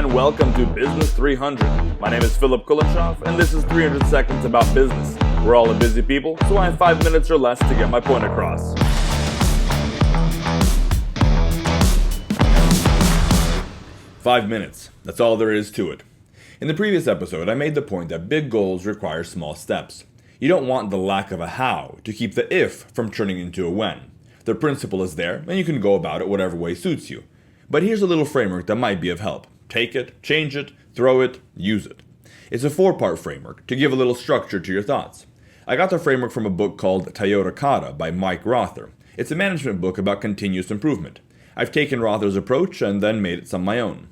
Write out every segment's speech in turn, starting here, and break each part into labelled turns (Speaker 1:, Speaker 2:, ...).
Speaker 1: and welcome to Business 300. My name is Philip Kulenshoff, and this is 300 Seconds About Business. We're all a busy people, so I have 5 minutes or less to get my point across. Five minutes. That's all there is to it. In the previous episode, I made the point that big goals require small steps. You don't want the lack of a how to keep the if from turning into a when. The principle is there, and you can go about it whatever way suits you. But here's a little framework that might be of help. Take it, change it, throw it, use it. It's a 4-part framework to give a little structure to your thoughts. I got the framework from a book called Toyota Kata by Mike Rother. It's a management book about continuous improvement. I've taken Rother's approach and then made it some of my own.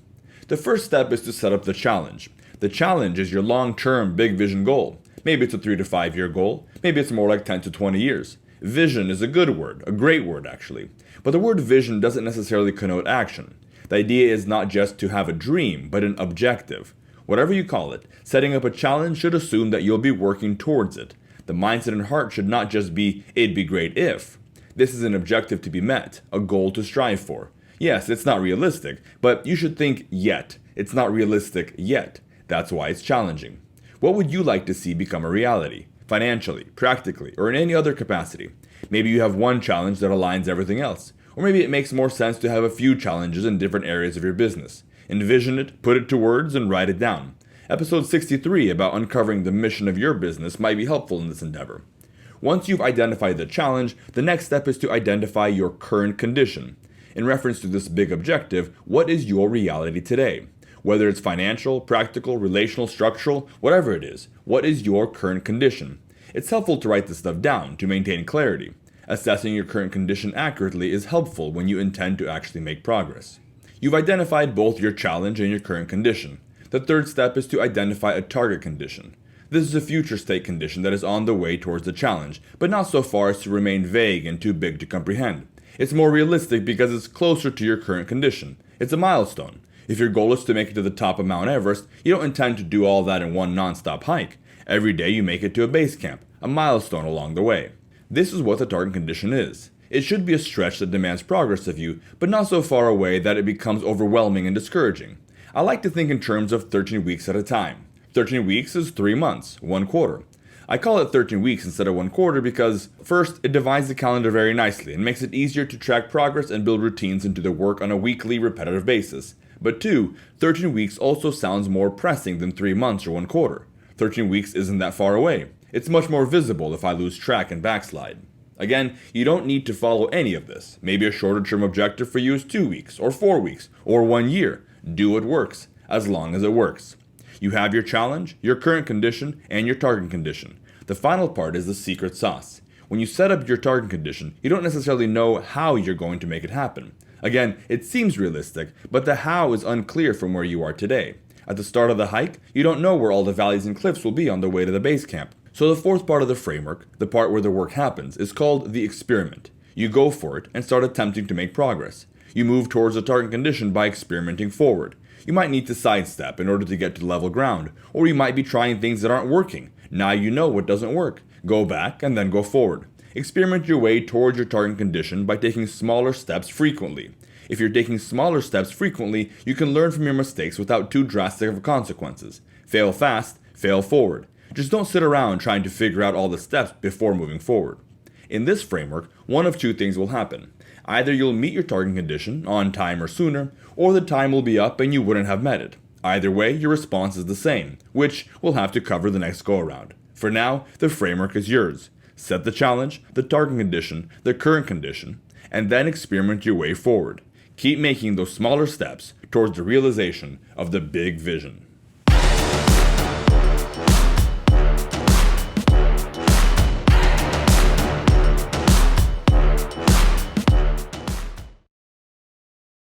Speaker 1: The first step is to set up the challenge. The challenge is your long-term big vision goal. Maybe it's a 3 to 5 year goal. Maybe it's more like 10 to 20 years. Vision is a good word, a great word actually. But the word vision doesn't necessarily connote action. The idea is not just to have a dream, but an objective. Whatever you call it, setting up a challenge should assume that you'll be working towards it. The mindset and heart should not just be, it'd be great if. This is an objective to be met, a goal to strive for. Yes, it's not realistic, but you should think yet. It's not realistic yet. That's why it's challenging. What would you like to see become a reality? Financially, practically, or in any other capacity. Maybe you have one challenge that aligns everything else. Or maybe it makes more sense to have a few challenges in different areas of your business. Envision it, put it to words, and write it down. Episode 63 about uncovering the mission of your business might be helpful in this endeavor. Once you've identified the challenge, the next step is to identify your current condition. In reference to this big objective, what is your reality today? Whether it's financial, practical, relational, structural, whatever it is, what is your current condition? It's helpful to write this stuff down to maintain clarity. Assessing your current condition accurately is helpful when you intend to actually make progress. You've identified both your challenge and your current condition. The third step is to identify a target condition. This is a future state condition that is on the way towards the challenge, but not so far as to remain vague and too big to comprehend. It's more realistic because it's closer to your current condition. It's a milestone. If your goal is to make it to the top of Mount Everest, you don't intend to do all that in one non-stop hike. Every day you make it to a base camp, a milestone along the way. This is what the target condition is. It should be a stretch that demands progress of you, but not so far away that it becomes overwhelming and discouraging. I like to think in terms of 13 weeks at a time. 13 weeks is 3 months, 1 quarter. I call it 13 weeks instead of 1 quarter because, first, it divides the calendar very nicely and makes it easier to track progress and build routines into the work on a weekly, repetitive basis. But 2, 13 weeks also sounds more pressing than 3 months or 1 quarter. 13 weeks isn't that far away. It's much more visible if I lose track and backslide. Again, you don't need to follow any of this. Maybe a shorter term objective for you is 2 weeks, or 4 weeks, or 1 year. Do what works, as long as it works. You have your challenge, your current condition, and your target condition. The final part is the secret sauce. When you set up your target condition, you don't necessarily know how you're going to make it happen. Again, it seems realistic, but the how is unclear from where you are today. At the start of the hike, you don't know where all the valleys and cliffs will be on the way to the base camp. So the fourth part of the framework, the part where the work happens, is called the experiment. You go for it and start attempting to make progress. You move towards the target condition by experimenting forward. You might need to sidestep in order to get to level ground, or you might be trying things that aren't working. Now you know what doesn't work. Go back and then go forward. Experiment your way towards your target condition by taking smaller steps frequently. If you're taking smaller steps frequently, you can learn from your mistakes without too drastic of consequences. Fail fast, fail forward. Just don't sit around trying to figure out all the steps before moving forward. In this framework, one of two things will happen. Either you'll meet your target condition on time or sooner, or the time will be up and you wouldn't have met it. Either way, your response is the same, which we'll have to cover the next go-around. For now, the framework is yours. Set the challenge, the target condition, the current condition, and then experiment your way forward. Keep making those smaller steps towards the realization of the big vision.